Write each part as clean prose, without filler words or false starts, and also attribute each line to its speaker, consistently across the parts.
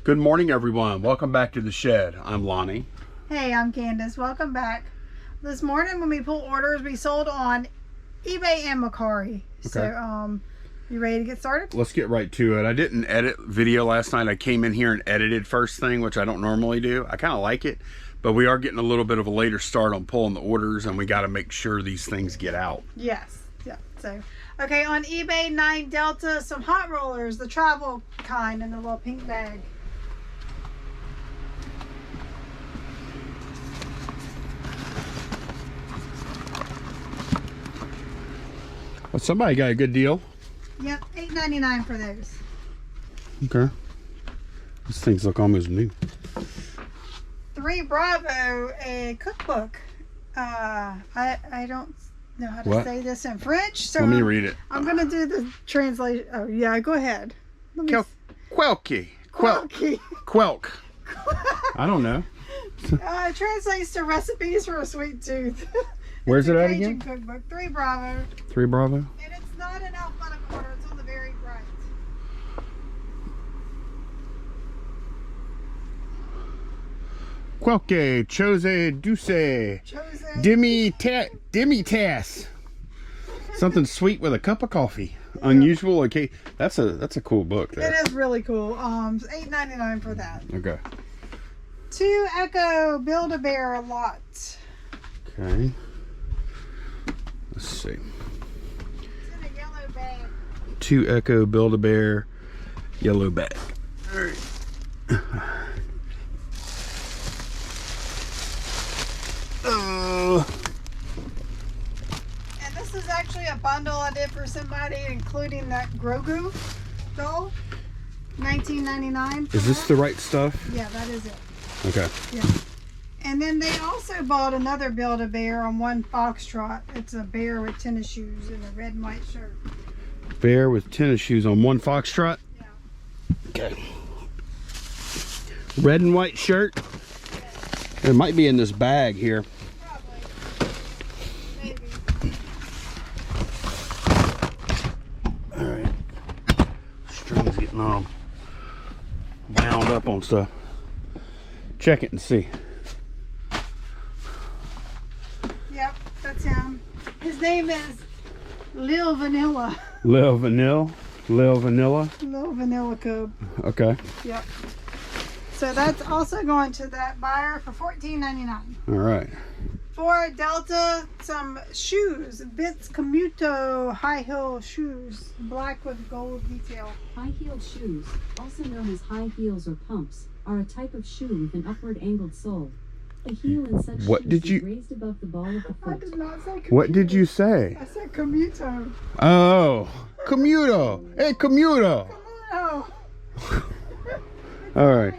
Speaker 1: Good morning, everyone. Welcome back to the shed. I'm Lonnie.
Speaker 2: Hey, I'm Candace. Welcome back. This morning when we pulled orders, we sold on eBay and Mercari.
Speaker 1: Okay.
Speaker 2: So, you ready to get started?
Speaker 1: Let's get right to it. I didn't edit video last night. I came in here and edited first thing, which I don't normally do. I kind of like it, but we are getting a little bit of a later start on pulling the orders, and we got to make sure these things get out.
Speaker 2: Yes. Yeah. So, okay, on eBay, 9 Delta, some hot rollers, the travel kind in the little pink bag.
Speaker 1: Well, somebody got a good deal.
Speaker 2: Yep, $8.99 for those.
Speaker 1: Okay. These things look almost new.
Speaker 2: 3 Bravo, a cookbook. I don't know how to say this in French, so
Speaker 1: let me read it.
Speaker 2: I'm gonna do the translation. Oh yeah, go ahead. Let me
Speaker 1: Quelky.
Speaker 2: Quelky.
Speaker 1: Quelk. I don't know.
Speaker 2: It translates to recipes for a sweet tooth.
Speaker 1: Where's it at
Speaker 2: Cajun
Speaker 1: again?
Speaker 2: Cookbook, 3 Bravo.
Speaker 1: 3 Bravo.
Speaker 2: And it's not an alphabetical order, it's on the very right.
Speaker 1: Quelke, chose, douce, demi tasse. Something sweet with a cup of coffee. Unusual. Okay, that's a cool book there.
Speaker 2: It is really cool. $8.99 for that.
Speaker 1: Okay.
Speaker 2: 2 Echo Build-A-Bear lot.
Speaker 1: Okay. Let's see.
Speaker 2: It's in a yellow bag.
Speaker 1: 2 Echo Build-A-Bear yellow bag. All right.
Speaker 2: And this is actually a bundle I did for somebody, including that Grogu doll. $19.99.
Speaker 1: Is this the right stuff?
Speaker 2: Yeah, that is it.
Speaker 1: Okay.
Speaker 2: Yeah. And then they also bought another Build-A-Bear on one Foxtrot. It's a bear with tennis shoes and a red and white shirt.
Speaker 1: Bear with tennis shoes on one Foxtrot.
Speaker 2: Yeah.
Speaker 1: Okay. Red and white shirt. It might be in this bag here.
Speaker 2: Probably. Maybe.
Speaker 1: All right. String's getting all bound up on stuff. Check it and see.
Speaker 2: Yep, that's him. His name is Lil Vanilla.
Speaker 1: Lil Vanilla. Lil Vanilla.
Speaker 2: Lil Vanilla Cub.
Speaker 1: Okay.
Speaker 2: Yep. So that's also going to that buyer for $14.99.
Speaker 1: All right.
Speaker 2: 4 Delta, some shoes. Bits Commuto high heel shoes. Black with gold detail.
Speaker 3: High-heeled shoes, also known as high heels or pumps, are a type of shoe with an upward angled sole. The heel in such
Speaker 1: What
Speaker 3: shoes
Speaker 1: did
Speaker 3: is
Speaker 1: you-
Speaker 3: raised above the ball of the
Speaker 2: I
Speaker 3: foot.
Speaker 2: did not say Commuto.
Speaker 1: What did you say?
Speaker 2: I said Commuto.
Speaker 1: Oh, Commuto. Hey, Commuto.
Speaker 2: Oh.
Speaker 1: All right.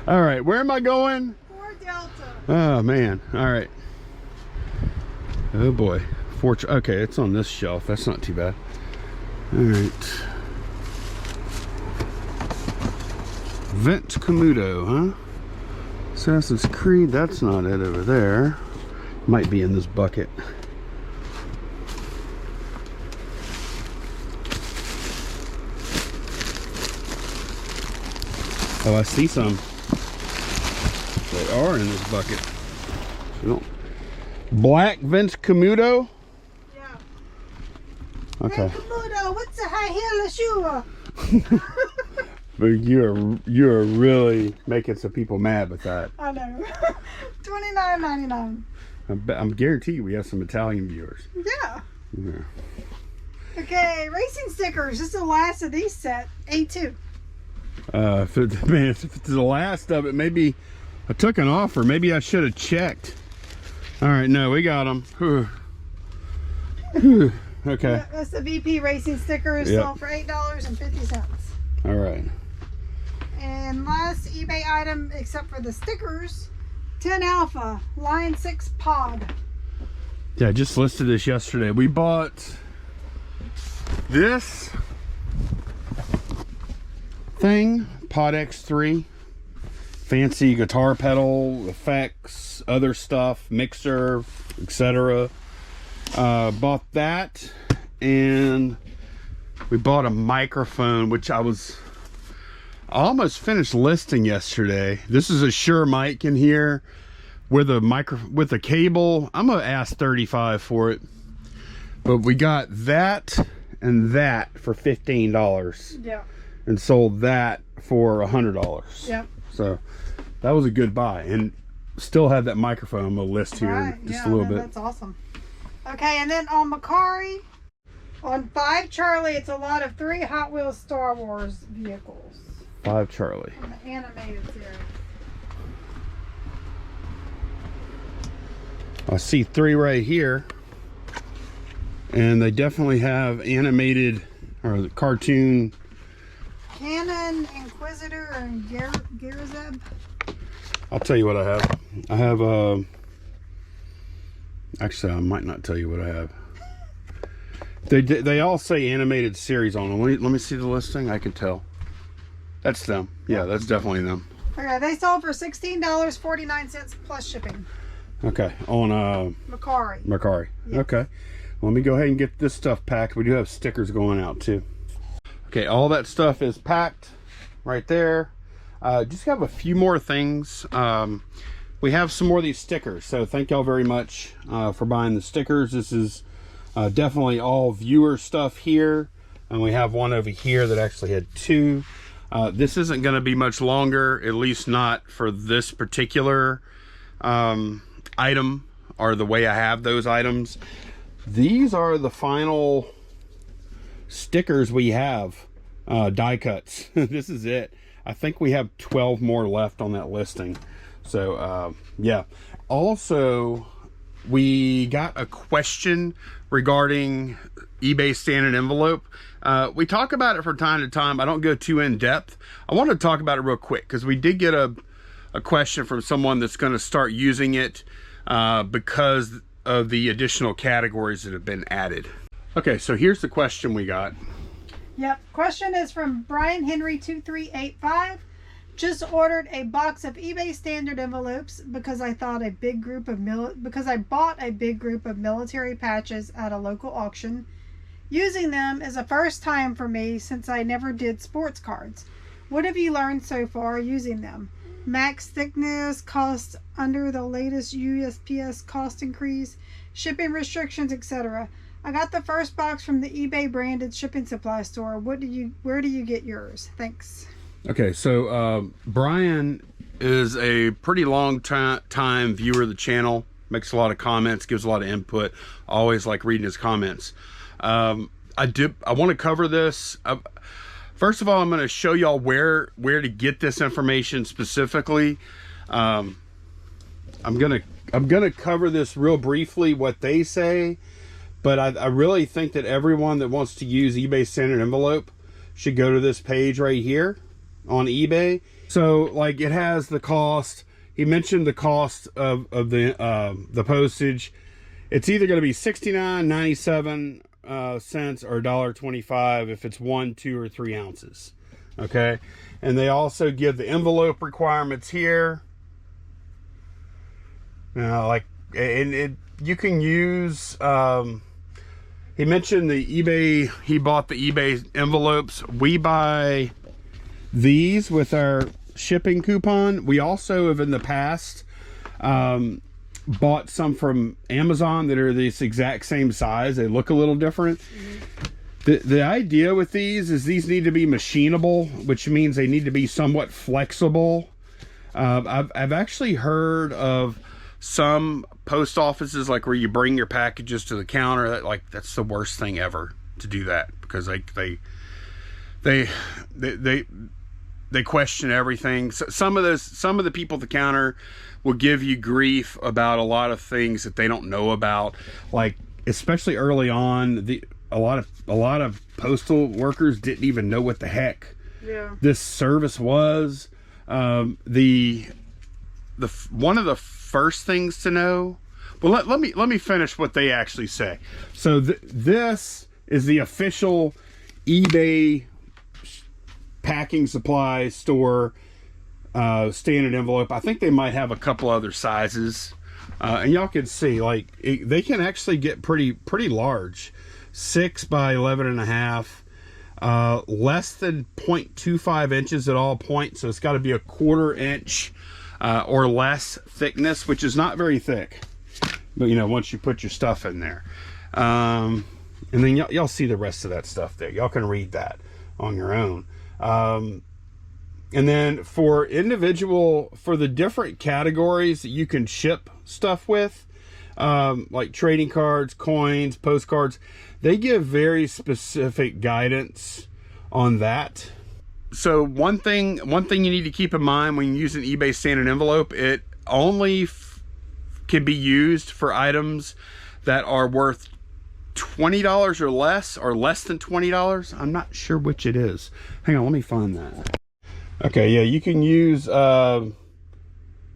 Speaker 1: All right. Where am I going?
Speaker 2: 4 Delta.
Speaker 1: Oh man. All right. Oh boy. Okay, it's on this shelf. That's not too bad. All right. Vent Commuto, huh? Assassin's Creed. That's not it over there. Might be in this bucket. Oh, I see some. They are in this bucket. Black Vince Commuto.
Speaker 2: Yeah.
Speaker 1: Okay.
Speaker 2: Hey, Commuto, what's the high heel shoe?
Speaker 1: But you're really making some people mad with that.
Speaker 2: I know. $29.99.
Speaker 1: I'm guarantee we have some Italian viewers.
Speaker 2: Yeah.
Speaker 1: Yeah.
Speaker 2: Okay, racing stickers. This is the last of these set. A2.
Speaker 1: If it's the last of it, maybe I took an offer. Maybe I should have checked. All right, no, we got them. Okay.
Speaker 2: Yeah, that's the VP racing stickers.
Speaker 1: Yep.
Speaker 2: Sold for $8.50.
Speaker 1: All right.
Speaker 2: And last eBay item, except for the stickers, 10 Alpha Line 6 Pod.
Speaker 1: Yeah, I just listed this yesterday. We bought this thing, Pod X3. Fancy guitar pedal, effects, other stuff, mixer, etc. Bought that, and We bought a microphone, which I almost finished listing yesterday. This is a Shure mic in here with a cable. I'm gonna ask $35 for it, but we got that and that for $15.
Speaker 2: Yeah.
Speaker 1: And sold that for $100.
Speaker 2: Yep.
Speaker 1: So that was a good buy, and still have that microphone. I'm gonna list here
Speaker 2: Right.
Speaker 1: just
Speaker 2: Yeah,
Speaker 1: a little bit.
Speaker 2: That's awesome. Okay, and then on Macari, on 5 Charlie, it's a lot of 3 Hot Wheels Star Wars vehicles.
Speaker 1: 5 Charlie.
Speaker 2: On the animated series.
Speaker 1: I see 3 right here, and they definitely have animated or the cartoon.
Speaker 2: Cannon, Inquisitor, and Garazeb.
Speaker 1: I'll tell you what I have. I have actually I might not tell you what I have. They all say animated series on them. Let me see the listing. I can tell. That's them. Yeah, that's definitely them.
Speaker 2: Okay, they sold for $16.49 plus shipping.
Speaker 1: Okay, on
Speaker 2: Macari.
Speaker 1: Mercari.
Speaker 2: Yes.
Speaker 1: Okay, let me go ahead and get this stuff packed. We do have stickers going out too. Okay, all that stuff is packed right there. Just have a few more things. We have some more of these stickers, so thank y'all very much for buying the stickers. This is definitely all viewer stuff here, and we have one over here that actually had 2. This isn't going to be much longer, at least not for this particular item, or the way I have those items. These are the final stickers we have, die cuts. This is it. I think we have 12 more left on that listing. So yeah, also we got a question regarding eBay standard envelope. We talk about it from time to time. I don't go too in depth. I want to talk about it real quick because we did get a question from someone that's going to start using it because of the additional categories that have been added. Okay, so here's the question we got.
Speaker 2: Yep. Question is from Brian Henry 2385. Just ordered a box of eBay standard envelopes because I bought a big group of military patches at a local auction. Using them is a first time for me since I never did sports cards. What have you learned so far using them? Max thickness, cost under the latest USPS cost increase, shipping restrictions, etc. I got the first box from the eBay branded shipping supply store. Where do you get yours? Thanks.
Speaker 1: Okay, so Brian is a pretty long time viewer of the channel, makes a lot of comments, gives a lot of input. Always like reading his comments. I want to cover this. First of all, I'm going to show y'all where to get this information specifically. I'm gonna cover this real briefly, what they say, but I really think that everyone that wants to use eBay standard envelope should go to this page right here on eBay. So like it has the cost. He mentioned the cost of the postage. It's either going to be $69.97 cents or $1.25 if it's 1, 2, or 3 ounces. Okay, and they also give the envelope requirements here. Now, like, and you can use. He mentioned the eBay. He bought the eBay envelopes. We buy these with our shipping coupon. We also have in the past bought some from Amazon that are this exact same size. They look a little different. The idea with these is these need to be machinable, which means they need to be somewhat flexible. I've actually heard of some post offices, like where you bring your packages to the counter, that's the worst thing ever to do that, because they question everything. So some of the people at the counter will give you grief about a lot of things that they don't know about, like especially early on. A lot of postal workers didn't even know what the heck this service was. One of the first things to know. Well, let me finish what they actually say. So this is the official eBay packing supply store standard envelope. I think they might have a couple other sizes, and y'all can see they can actually get pretty large, 6 by 11.5. less than 0.25 inches at all points, so it's got to be a 1/4 inch or less thickness, which is not very thick, but you know, once you put your stuff in there. And then y'all see the rest of that stuff there. Y'all can read that on your own. And then for the different categories that you can ship stuff with, like trading cards, coins, postcards, they give very specific guidance on that. So one thing you need to keep in mind when you use an eBay standard envelope, it only can be used for items that are worth $20 or less than $20. I'm not sure which it is. Hang on, let me find that. Okay, yeah, you can use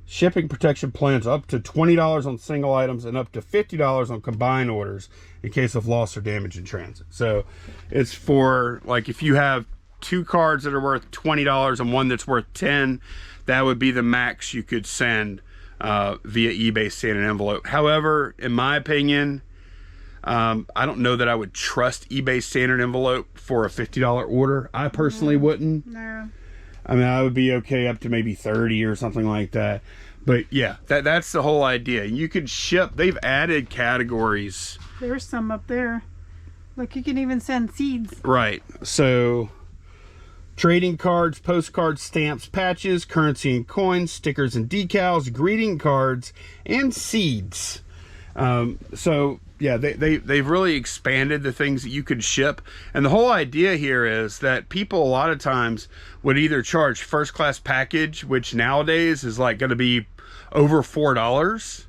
Speaker 1: shipping protection plans up to $20 on single items and up to $50 on combined orders in case of loss or damage in transit. So it's for, like, if you have 2 cards that are worth $20 and one that's worth $10, that would be the max you could send via eBay standard envelope. However, in my opinion, I don't know that I would trust eBay standard envelope for a $50 order. I personally wouldn't.
Speaker 2: No.
Speaker 1: I mean, I would be okay up to maybe 30 or something like that. But yeah, that's the whole idea. You could ship, they've added categories.
Speaker 2: There's some up there. Look, you can even send seeds.
Speaker 1: Right. So trading cards, postcards, stamps, patches, currency and coins, stickers and decals, greeting cards, and seeds. So yeah, they've really expanded the things that you could ship. And the whole idea here is that people a lot of times would either charge first class package, which nowadays is like going to be over $4,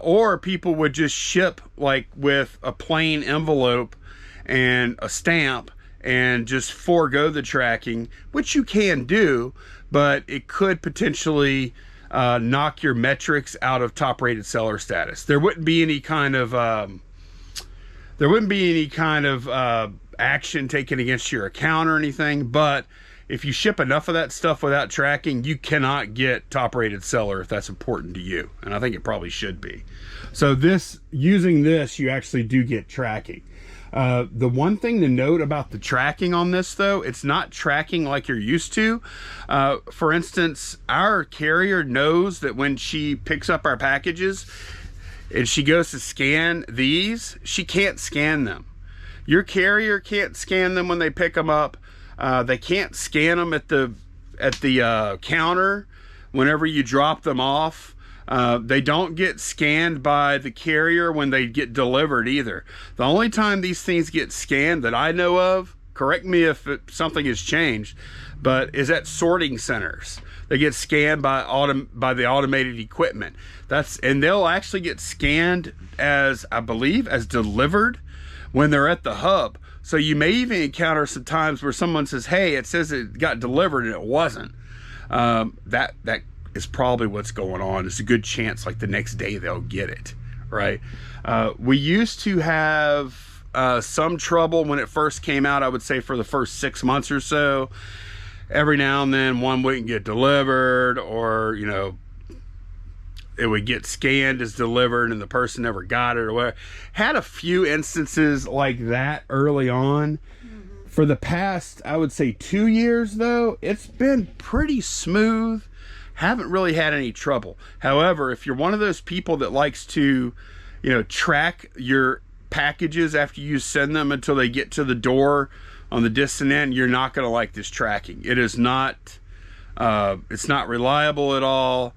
Speaker 1: or people would just ship like with a plain envelope and a stamp and just forego the tracking, which you can do, but it could potentially knock your metrics out of top rated seller status. There wouldn't be any kind of action taken against your account or anything, but if you ship enough of that stuff without tracking, you cannot get top rated seller if that's important to you, and I think it probably should be. So using this, you actually do get tracking. The one thing to note about the tracking on this, though, it's not tracking like you're used to. For instance, our carrier knows that when she picks up our packages and she goes to scan these, she can't scan them. Your carrier can't scan them when they pick them up. They can't scan them at the counter whenever you drop them off. They don't get scanned by the carrier when they get delivered either. The only time these things get scanned that I know of, correct me if something has changed, but is at sorting centers. They get scanned by the automated equipment. And they'll actually get scanned as, I believe, as delivered when they're at the hub. So you may even encounter some times where someone says, hey, it says it got delivered and it wasn't. That is probably what's going on. It's a good chance like the next day they'll get it, right? We used to have some trouble when it first came out, I would say for the first 6 months or so. Every now and then one wouldn't get delivered, or, you know, it would get scanned as delivered and the person never got it or whatever. Had a few instances like that early on. For the past, I would say 2 years though, it's been pretty smooth. Haven't really had any trouble. However, if you're one of those people that likes to, you know, track your packages after you send them until they get to the door on the distant end, you're not going to like this tracking. It is not, it's not reliable at all.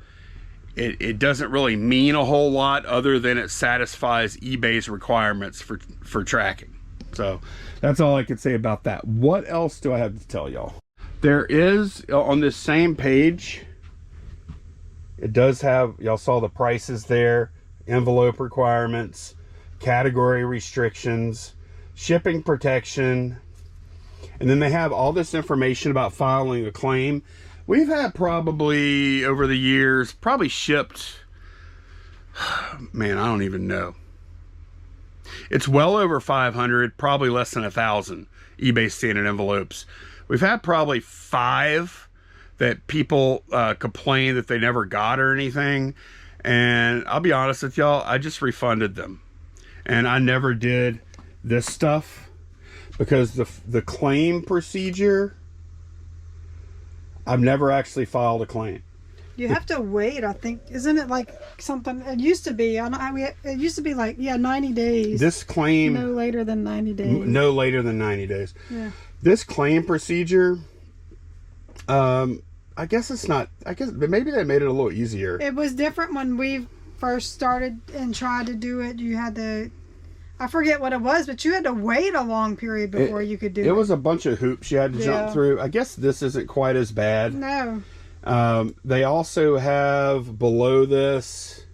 Speaker 1: It doesn't really mean a whole lot other than it satisfies eBay's requirements for tracking. So that's all I can say about that. What else do I have to tell y'all? There is, on this same page, it does have, y'all saw the prices there, envelope requirements, category restrictions, shipping protection, and then they have all this information about filing a claim. We've had probably, over the years, probably shipped, man, I don't even know. It's well over 500, probably less than 1,000 eBay standard envelopes. We've had probably 5 that people complain that they never got or anything. And I'll be honest with y'all, I just refunded them. And I never did this stuff because the claim procedure, I've never actually filed a claim.
Speaker 2: You have to wait, I think. Isn't it like something? It used to be. It used to be like 90 days.
Speaker 1: This claim
Speaker 2: no later than 90 days.
Speaker 1: No later than 90 days.
Speaker 2: Yeah.
Speaker 1: This claim procedure, I guess it's not. I guess maybe they made it a little easier.
Speaker 2: It was different when we first started and tried to do it. You had to. I forget what it was, but you had to wait a long period before you could do it.
Speaker 1: It was a bunch of hoops you had to jump through. I guess this isn't quite as bad.
Speaker 2: No.
Speaker 1: They also have below this,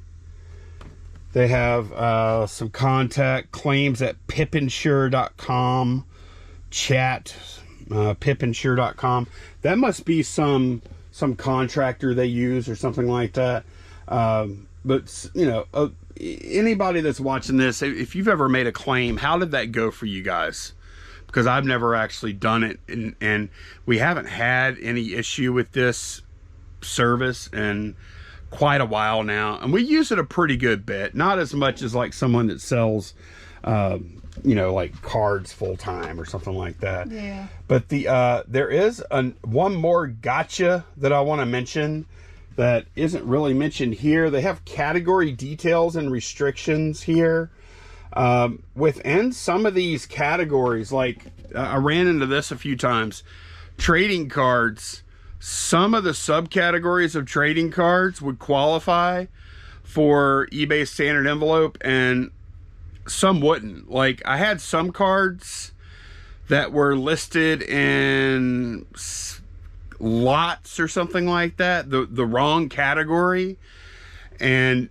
Speaker 1: they have some contact claims at pipinsure.com, chat, pipinsure.com. That must be some contractor they use or something like that. But, you know, anybody that's watching this, if you've ever made a claim, how did that go for you guys? Because I've never actually done it, and we haven't had any issue with this service in quite a while now, and we use it a pretty good bit. Not as much as like someone that sells you know, like cards full-time or something like that.
Speaker 2: Yeah.
Speaker 1: But there is one more gotcha that I want to mention that isn't really mentioned here. They have category details and restrictions here. Within some of these categories, like I ran into this a few times, trading cards, some of the subcategories of trading cards would qualify for eBay standard envelope and some wouldn't. Like I had some cards that were listed in lots or something like that, the wrong category, and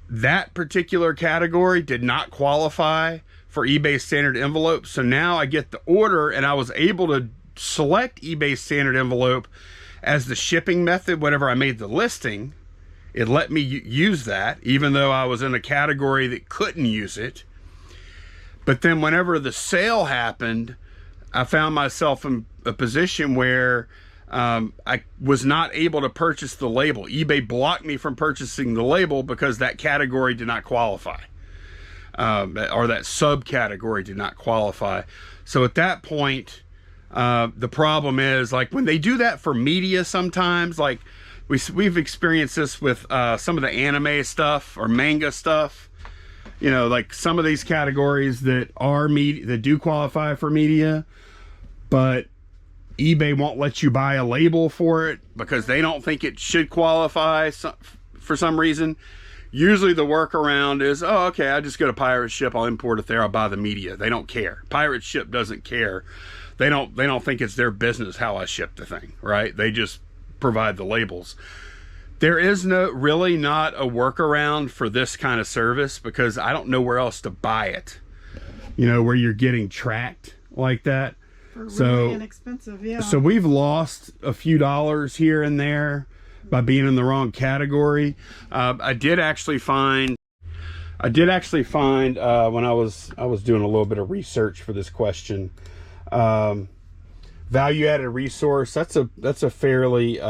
Speaker 1: that particular category did not qualify for eBay standard envelope. So now I get the order, and I was able to select eBay standard envelope as the shipping method whenever I made the listing. It let me use that even though I was in a category that couldn't use it. But then whenever the sale happened, I found myself in a position where I was not able to purchase the label. eBay blocked me from purchasing the label because that category did not qualify, or that subcategory did not qualify. So at that point, the problem is, like when they do that for media, sometimes, like we've experienced this with some of the anime stuff or manga stuff. You know, like some of these categories that are media, that do qualify for media, but eBay won't let you buy a label for it because they don't think it should qualify for some reason. Usually the workaround is, oh, okay, I just go to Pirate Ship, I'll import it there, I'll buy the media. They don't care. Pirate Ship doesn't care. They don't think it's their business how I ship the thing, right? They just provide the labels. There is really not a workaround for this kind of service because I don't know where else to buy it. You know, where you're getting tracked like that.
Speaker 2: For really
Speaker 1: so
Speaker 2: inexpensive, yeah.
Speaker 1: So we've lost a few dollars here and there by being in the wrong category. I did actually find when I was doing a little bit of research for this question, value-added resource. That's a fairly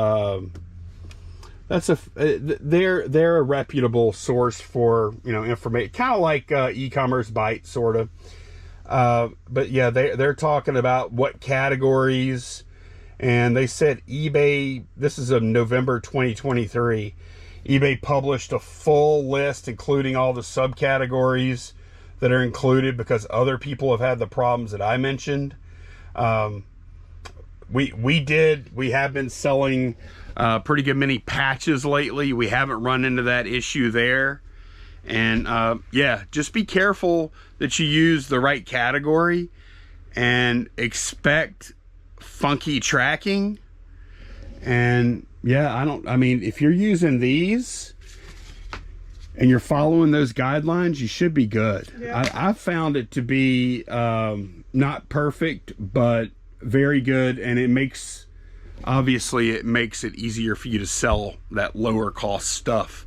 Speaker 1: they're a reputable source for, you know, information, kind of like e-commerce Byte sort of. But yeah, they're talking about what categories, and they said eBay, this is of November 2023, eBay published a full list including all the subcategories that are included because other people have had the problems that I mentioned. We have been selling pretty good many patches lately. We haven't run into that issue there. And yeah, just be careful that you use the right category and expect funky tracking. And yeah, I mean, if you're using these and you're following those guidelines, you should be good. Yeah. I found it to be not perfect, but very good. And it makes it easier for you to sell that lower cost stuff.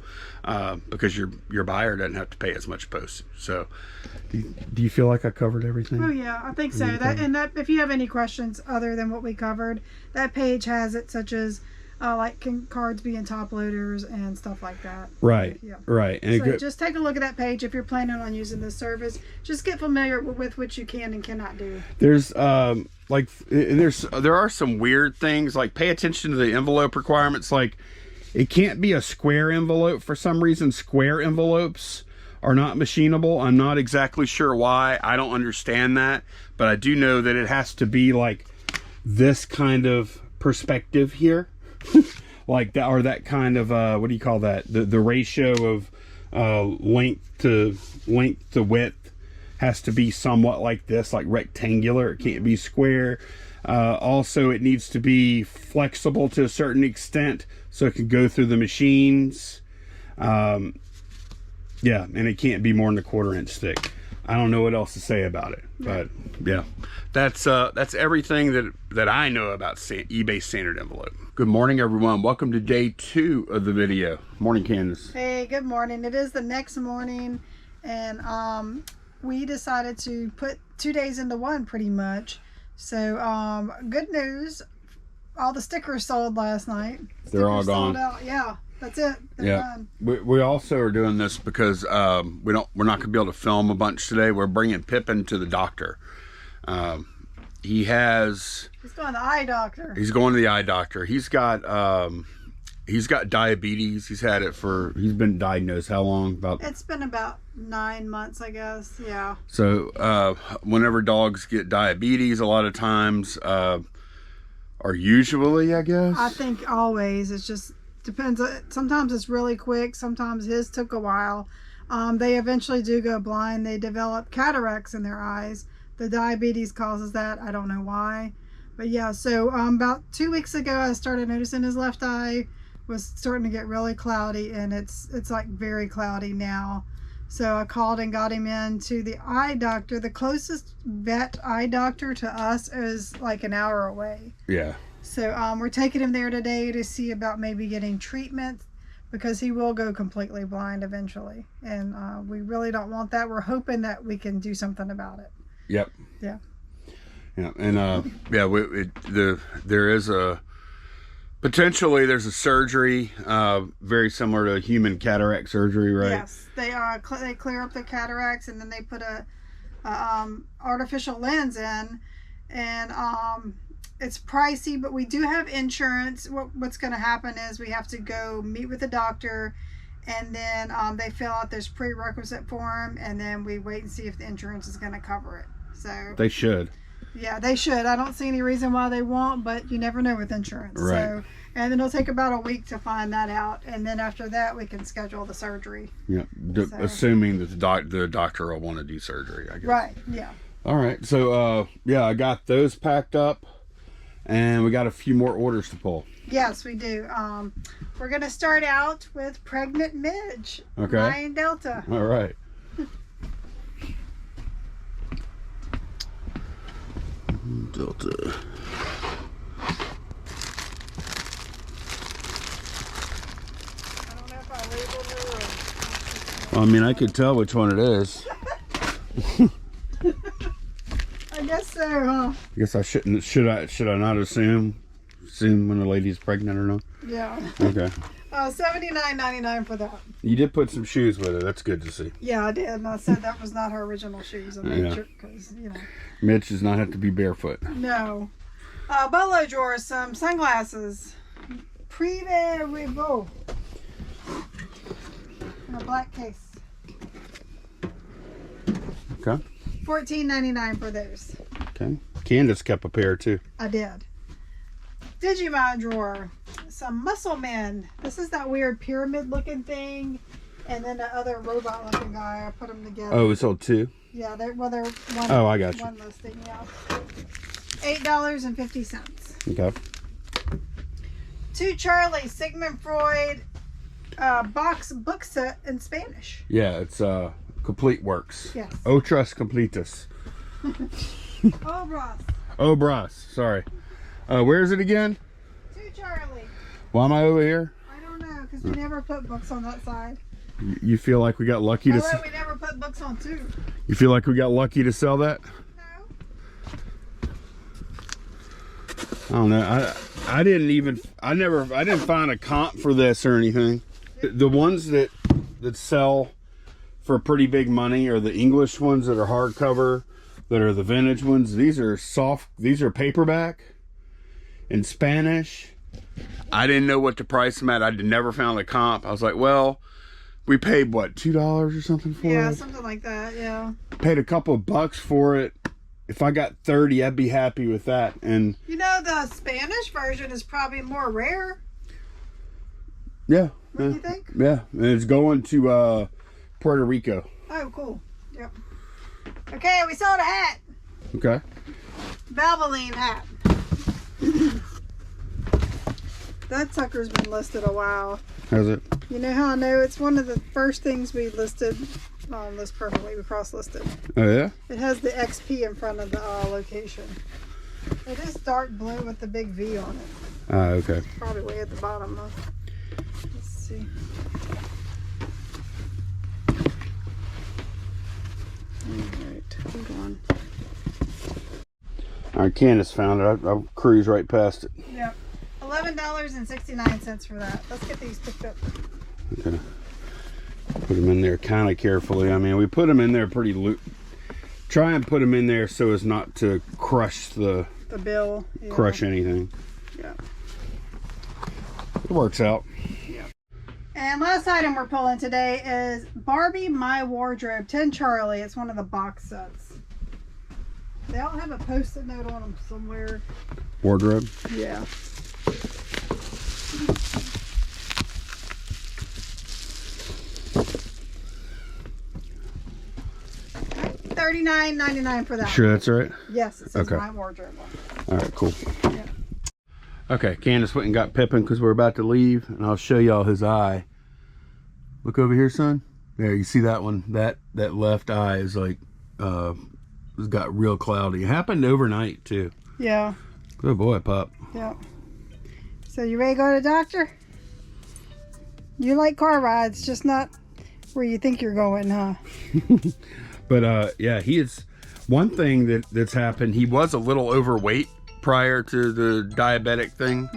Speaker 1: Because your buyer doesn't have to pay as much postage. So, do you feel like I covered everything?
Speaker 2: Oh yeah, I think so. That if you have any questions other than what we covered, that page has it, such as like cards being top loaders and stuff like that.
Speaker 1: Right.
Speaker 2: Yeah.
Speaker 1: Right. And
Speaker 2: So just take a look at that page if you're planning on using this service. Just get familiar with what you can and cannot do.
Speaker 1: there's there are some weird things, like pay attention to the envelope requirements. Like, it can't be a square envelope for some reason. Square envelopes are not machinable. I'm not exactly sure why. I don't understand that, but I do know that it has to be like this kind of perspective here. Like that, or that kind of what do you call that, the ratio of length to width has to be somewhat like this, like rectangular. It can't be square. Also, it needs to be flexible to a certain extent so it can go through the machines. Yeah, and it can't be more than a 1/4 inch thick. I don't know what else to say about it, but yeah, that's everything that I know about eBay standard envelope. Good morning, everyone. Welcome to day 2 of the video. Morning, Candace.
Speaker 2: Hey, good morning. It is the next morning, and we decided to put 2 days into one pretty much. So good news, all the stickers sold last night.
Speaker 1: They're all
Speaker 2: Stickers sold
Speaker 1: gone.
Speaker 2: out. Yeah, that's it. They're
Speaker 1: Yeah,
Speaker 2: done.
Speaker 1: we also are doing this because we're not gonna be able to film a bunch today. We're bringing Pippin to the doctor. He's
Speaker 2: going to the eye doctor.
Speaker 1: He's going to the eye doctor. He's got diabetes. He's been diagnosed how long? About
Speaker 2: It's been about 9 months, I guess. Yeah.
Speaker 1: So whenever dogs get diabetes, a lot of times, or usually, I guess.
Speaker 2: I think always. It just depends. Sometimes it's really quick. Sometimes his took a while. They eventually do go blind. They develop cataracts in their eyes. The diabetes causes that. I don't know why. But yeah, so about 2 weeks ago, I started noticing his left eye was starting to get really cloudy, and it's like very cloudy now. So I called and got him in to the eye doctor. The closest vet eye doctor to us is like an hour away.
Speaker 1: Yeah.
Speaker 2: So we're taking him there today to see about maybe getting treatment, because he will go completely blind eventually, and we really don't want that. We're hoping that we can do something about it.
Speaker 1: Yep.
Speaker 2: Yeah.
Speaker 1: Yeah, and there is potentially there's a surgery very similar to human cataract surgery, right?
Speaker 2: Yes, they clear up the cataracts, and then they put a artificial lens in, and it's pricey, but we do have insurance. What's going to happen is we have to go meet with the doctor, and then they fill out this prerequisite form, and then we wait and see if the insurance is going to cover it. So
Speaker 1: They should.
Speaker 2: yeah, they should. I don't see any reason why they won't, but you never know with insurance.
Speaker 1: Right.
Speaker 2: So, and then it'll take about a week to find that out, and then after that we can schedule the surgery.
Speaker 1: Yeah, assuming that the doctor will want to do surgery, I guess.
Speaker 2: Right. Yeah.
Speaker 1: All right, so yeah, I got those packed up, and we got a few more orders to pull.
Speaker 2: Yes, we do. We're gonna start out with pregnant Midge.
Speaker 1: Okay.
Speaker 2: 9 Delta.
Speaker 1: All right. Delta.
Speaker 2: I don't know if I labeled it
Speaker 1: Well, I mean, I could tell which one it is.
Speaker 2: or. I guess so, huh?
Speaker 1: I guess I shouldn't. Should I not assume when a lady's pregnant or not?
Speaker 2: Yeah.
Speaker 1: Okay.
Speaker 2: $79.99 for that.
Speaker 1: You did put some shoes with it. That's good to see.
Speaker 2: Yeah, I did. And I said that was not her original shoes. I made sure, because, you know.
Speaker 1: Mitch does not have to be barefoot.
Speaker 2: No. Bolo drawers, some sunglasses. Privé Revaux. In a black case.
Speaker 1: Okay.
Speaker 2: $14.99 for those.
Speaker 1: Okay. Candace kept a pair too.
Speaker 2: I did. Digimon drawer. Some Muscle Men. This is that weird pyramid looking thing. And then the other robot looking guy. I put them together.
Speaker 1: Oh, we sold 2.
Speaker 2: Yeah, they're one.
Speaker 1: Oh, I got you.
Speaker 2: One listing, yeah. $8.50.
Speaker 1: Okay.
Speaker 2: 2 Charlie Sigmund Freud box book set in Spanish.
Speaker 1: Yeah, it's Complete Works.
Speaker 2: Yes.
Speaker 1: Otras Completas.
Speaker 2: Obras.
Speaker 1: Obras. Sorry. Where is it again?
Speaker 2: 2 Charlie.
Speaker 1: Why am I over here?
Speaker 2: I don't know, because we never put books on that side.
Speaker 1: You feel like we got lucky to.
Speaker 2: We never put books on 2.
Speaker 1: You feel like we got lucky to sell that?
Speaker 2: No.
Speaker 1: I don't know. I didn't find a comp for this or anything. The ones that sell for pretty big money are the English ones that are hardcover, that are the vintage ones. These are paperback in Spanish. I didn't know what to price them at. I never found a comp. I was like, well, we paid what, $2 or something for it?
Speaker 2: Yeah, something like that, yeah.
Speaker 1: Paid a couple of bucks for it. If I got 30, I'd be happy with that. And
Speaker 2: you know, the Spanish version is probably more rare.
Speaker 1: yeah.
Speaker 2: What do you think?
Speaker 1: Yeah, and it's going to Puerto Rico.
Speaker 2: Oh, cool. Yep. Okay, we sold a hat.
Speaker 1: Okay.
Speaker 2: Valvoline hat. That sucker's been listed a while.
Speaker 1: How's it?
Speaker 2: You know how I know? It's one of the first things we listed. List perfectly. We cross-listed.
Speaker 1: Oh, yeah?
Speaker 2: It has the XP in front of the location. It is dark blue with the big V on it.
Speaker 1: Okay.
Speaker 2: Probably way at the bottom though. Let's see. Alright, hold on.
Speaker 1: All right, Candace found it. I'll cruise right past it.
Speaker 2: Yep. $11.69 for that. Let's get these picked up.
Speaker 1: Okay. Put them in there kind of carefully. I mean, we put them in there pretty loose. Try and put them in there so as not to crush the
Speaker 2: bill. Yeah.
Speaker 1: crush anything.
Speaker 2: Yeah.
Speaker 1: It works out.
Speaker 2: And last item we're pulling today is Barbie My Wardrobe 10 Charlie. It's one of the box sets. They all have a post-it note on them somewhere.
Speaker 1: Wardrobe.
Speaker 2: Yeah. $39.99 for that.
Speaker 1: Sure that's right?
Speaker 2: Yes, it says
Speaker 1: Okay.
Speaker 2: My Wardrobe on
Speaker 1: All right, cool.
Speaker 2: it. Yeah.
Speaker 1: Okay, Candace went and got Pippin because we're about to leave, and I'll show y'all his eye. Look over here, son. There, you see that one? That left eye is like, it's got real cloudy. It happened overnight too.
Speaker 2: Yeah.
Speaker 1: Good boy, pup.
Speaker 2: Yeah. So you ready to go to the doctor? You like car rides, just not where you think you're going, huh?
Speaker 1: But yeah, he is. One thing that's happened. He was a little overweight prior to the diabetic thing.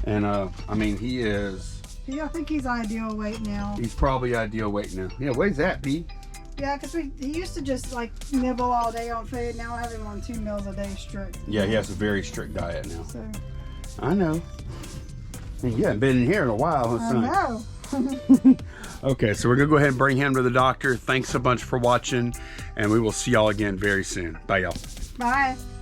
Speaker 1: And I mean, he is.
Speaker 2: Yeah, I think he's ideal weight now.
Speaker 1: He's probably ideal weight now. Yeah, what is that, P?
Speaker 2: Yeah, because he used to just like nibble all day on food. Now I have him on 2 meals a day strict.
Speaker 1: Yeah, he has a very strict diet now.
Speaker 2: So
Speaker 1: I know. You haven't been in here in a while, huh,
Speaker 2: I
Speaker 1: son?
Speaker 2: know.
Speaker 1: Okay, so we're gonna go ahead and bring him to the doctor. Thanks a bunch for watching, and we will see y'all again very soon. Bye, y'all.
Speaker 2: Bye.